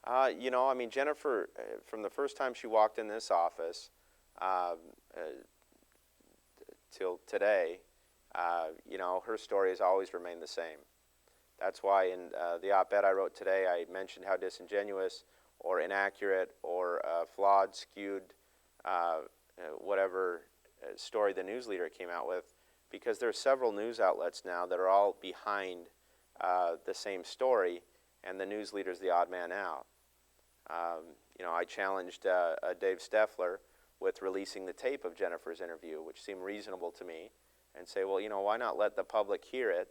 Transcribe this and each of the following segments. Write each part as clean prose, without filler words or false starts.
I mean, Jennifer, from the first time she walked in this office uh, uh, till today, her story has always remained the same. That's why in the op-ed I wrote today, I mentioned how disingenuous or inaccurate or flawed, skewed, whatever story the news leader came out with, because there are several news outlets now that are all behind the same story, and the news leader is the odd man out. I challenged Dave Steffler with releasing the tape of Jennifer's interview, which seemed reasonable to me, and say, well, why not let the public hear it?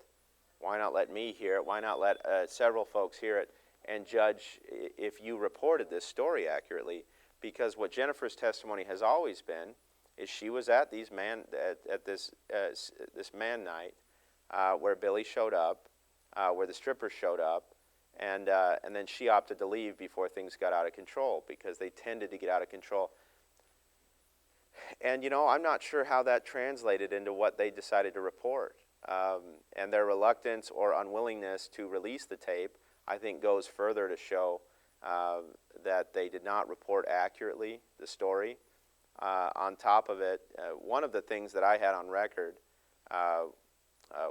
Why not let me hear it? Why not let several folks hear it and judge if you reported this story accurately? Because what Jennifer's testimony has always been is she was at this man night where Billy showed up, where the strippers showed up, and then she opted to leave before things got out of control, because they tended to get out of control. And I'm not sure how that translated into what they decided to report. And their reluctance or unwillingness to release the tape, I think, goes further to show that they did not report accurately the story. On top of it, one of the things that I had on record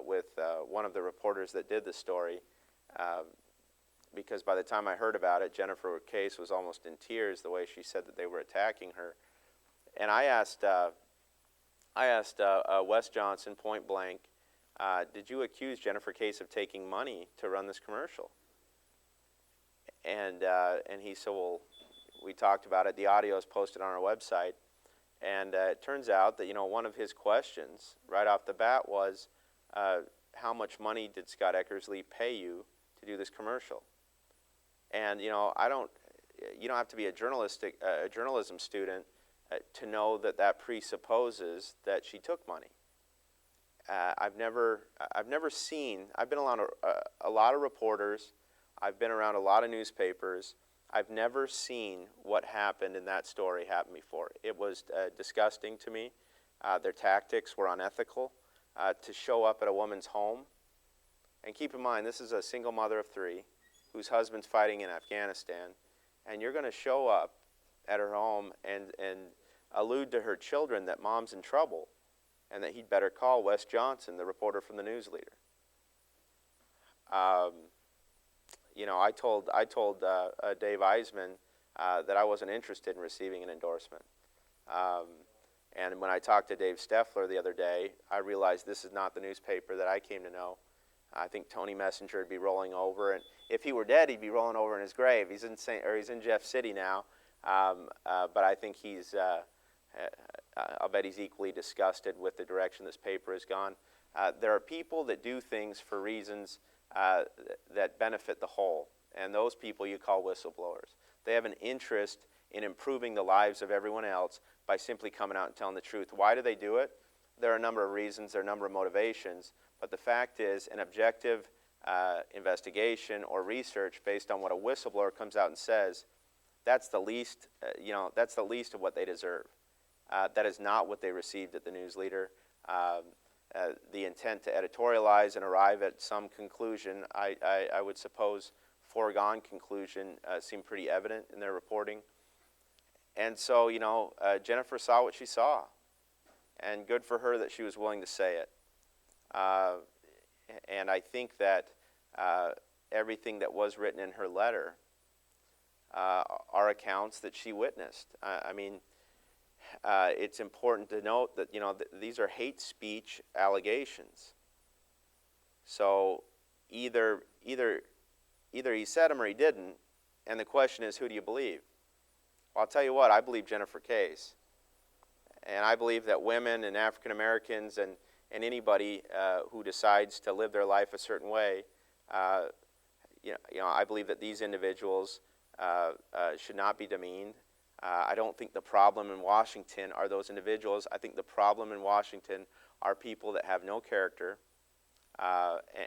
with one of the reporters that did the story, because by the time I heard about it, Jennifer Case was almost in tears the way she said that they were attacking her. And I asked Wes Johnson point blank, did you accuse Jennifer Case of taking money to run this commercial? And he said, well, we talked about it. The audio is posted on our website. And it turns out that, one of his questions right off the bat was, how much money did Scott Eckersley pay you to do this commercial? And, you don't have to be a journalism student to know that presupposes that she took money. I've never seen. I've been around a lot of reporters. I've been around a lot of newspapers. I've never seen what happened in that story happen before. It was disgusting to me. Their tactics were unethical. To show up at a woman's home, and keep in mind, this is a single mother of 3 whose husband's fighting in Afghanistan, and you're going to show up at her home and allude to her children that mom's in trouble, and that he'd better call Wes Johnson, the reporter from the news leader. I told Dave Eisman that I wasn't interested in receiving an endorsement. And when I talked to Dave Steffler the other day, I realized this is not the newspaper that I came to know. I think Tony Messenger would be rolling over, and if he were dead, he'd be rolling over in his grave. He's in Jeff City now, but I think I'll bet he's equally disgusted with the direction this paper has gone. There are people that do things for reasons that benefit the whole, and those people you call whistleblowers. They have an interest in improving the lives of everyone else by simply coming out and telling the truth. Why do they do it? There are a number of reasons, there are a number of motivations, but the fact is an objective investigation or research based on what a whistleblower comes out and says, that's the least, that's the least of what they deserve. That is not what they received at the news leader. The intent to editorialize and arrive at some conclusion, I would suppose foregone conclusion, seemed pretty evident in their reporting. And so, Jennifer saw what she saw, and good for her that she was willing to say it. And I think that everything that was written in her letter are accounts that she witnessed. It's important to note that these are hate speech allegations. So either he said them or he didn't, and the question is, who do you believe? Well, I'll tell you what, I believe Jennifer Case. And I believe that women and African Americans and anybody who decides to live their life a certain way, I believe that these individuals should not be demeaned. I don't think the problem in Washington are those individuals. I think the problem in Washington are people that have no character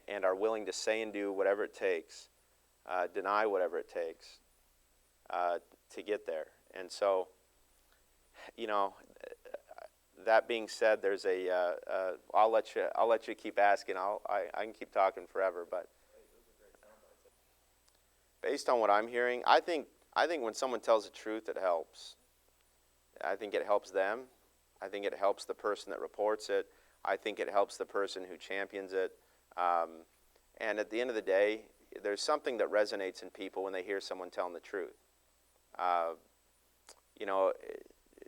and are willing to say and do whatever it takes, deny whatever it takes to get there. And so, that being said, there's I'll let you keep asking. I can keep talking forever, but Based on what I'm hearing, I think when someone tells the truth, it helps. I think it helps them. I think it helps the person that reports it. I think it helps the person who champions it. And at the end of the day, there's something that resonates in people when they hear someone telling the truth. Uh, you know,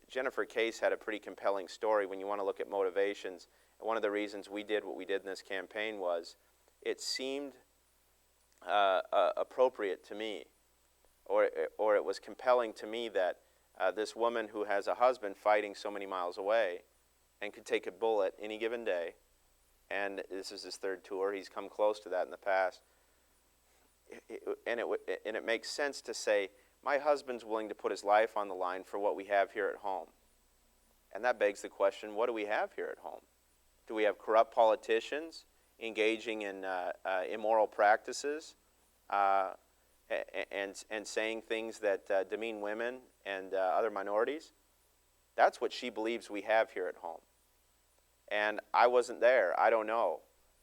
Jennifer Case had a pretty compelling story when you want to look at motivations. And one of the reasons we did what we did in this campaign was it seemed appropriate to me, or it was compelling to me that this woman who has a husband fighting so many miles away and could take a bullet any given day, and this is his third tour, he's come close to that in the past, and it makes sense to say, my husband's willing to put his life on the line for what we have here at home. And that begs the question, what do we have here at home? Do we have corrupt politicians engaging in immoral practices and saying things that demean women and other minorities? That's what she believes we have here at home. And I wasn't there. I don't know.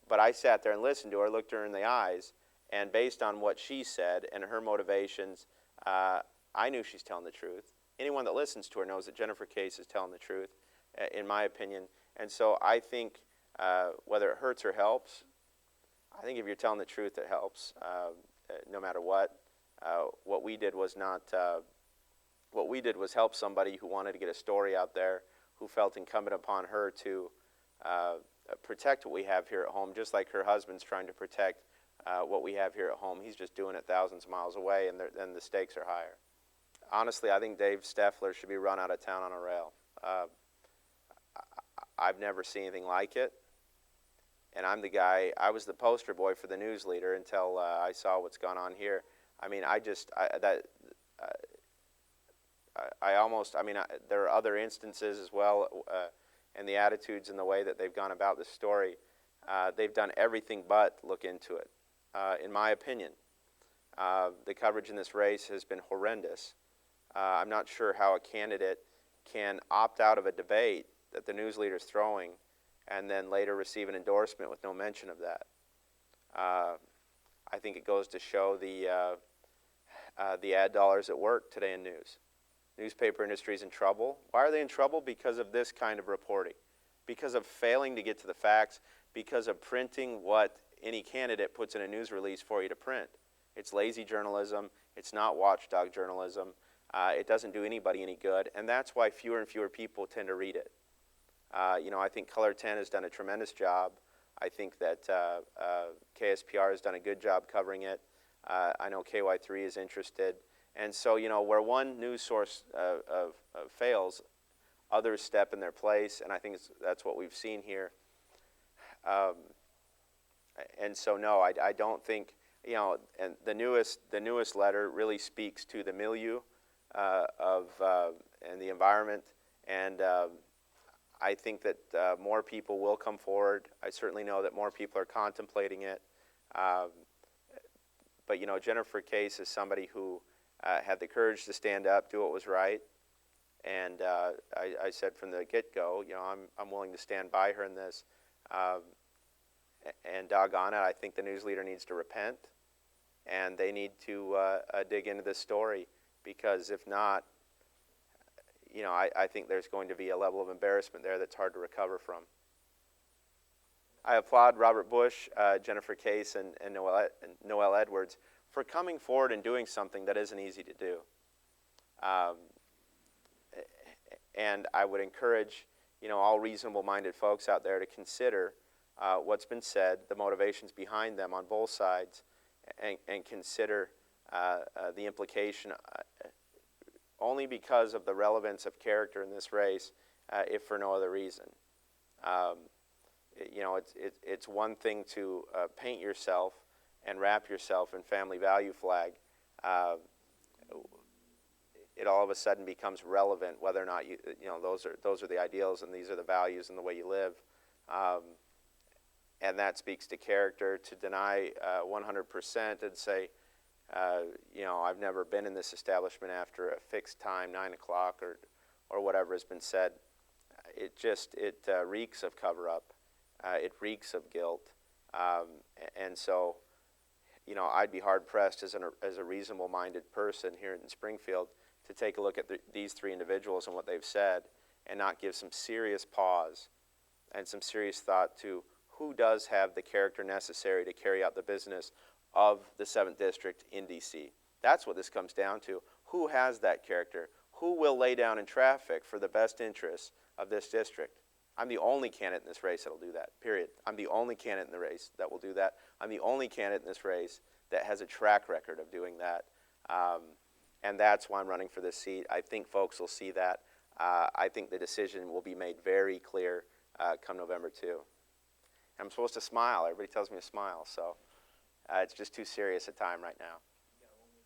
But I sat there and listened to her, looked her in the eyes, and based on what she said and her motivations, I knew she's telling the truth. Anyone that listens to her knows that Jennifer Case is telling the truth, in my opinion. And so I think whether it hurts or helps, I think if you're telling the truth, it helps, no matter what. What we did was not. What we did was help somebody who wanted to get a story out there, who felt incumbent upon her to protect what we have here at home, just like her husband's trying to protect what we have here at home. He's just doing it thousands of miles away, and the stakes are higher. Honestly, I think Dave Steffler should be run out of town on a rail. I've never seen anything like it. And I'm the guy, I was the poster boy for the news leader until I saw what's gone on here. I mean, there are other instances as well, and the attitudes and the way that they've gone about this story. They've done everything but look into it, in my opinion. The coverage in this race has been horrendous. I'm not sure how a candidate can opt out of a debate that the news leader's throwing and then later receive an endorsement with no mention of that. I think it goes to show the ad dollars at work today in news. Newspaper industry is in trouble. Why are they in trouble? Because of this kind of reporting, because of failing to get to the facts, because of printing what any candidate puts in a news release for you to print. It's lazy journalism. It's not watchdog journalism. It doesn't do anybody any good, and that's why fewer and fewer people tend to read it. I think Color 10 has done a tremendous job. I think that KSPR has done a good job covering it. I know KY3 is interested. And so, where one news source fails, others step in their place, and I think that's what we've seen here. And so, no, I don't think, and the newest letter really speaks to the milieu and the environment, and I think that more people will come forward. I certainly know that more people are contemplating it. But, Jennifer Case is somebody who had the courage to stand up, do what was right. And I said from the get-go, I'm willing to stand by her in this. And doggone it, I think the news leader needs to repent. And they need to dig into this story, because if not, I think there's going to be a level of embarrassment there that's hard to recover from. I applaud Robert Bush, Jennifer Case, and Noel Edwards for coming forward and doing something that isn't easy to do. And I would encourage, all reasonable-minded folks out there to consider what's been said, the motivations behind them on both sides, and consider the implication only because of the relevance of character in this race, if for no other reason. It's one thing to paint yourself and wrap yourself in family value flag. It all of a sudden becomes relevant whether or not those are the ideals and these are the values and the way you live. And that speaks to character. To deny 100% and say, I've never been in this establishment after a fixed time, 9 o'clock or whatever has been said. It reeks of cover-up. It reeks of guilt. And so I'd be hard-pressed as a reasonable-minded person here in Springfield to take a look at these three individuals and what they've said and not give some serious pause and some serious thought to who does have the character necessary to carry out the business of the 7th District in D.C. That's what this comes down to. Who has that character? Who will lay down in traffic for the best interests of this district? I'm the only candidate in this race that will do that, period. I'm the only candidate in the race that will do that. I'm the only candidate in this race that has a track record of doing that. And that's why I'm running for this seat. I think folks will see that. I think the decision will be made very clear come November 2. I'm supposed to smile. Everybody tells me to smile, so it's just too serious a time right now.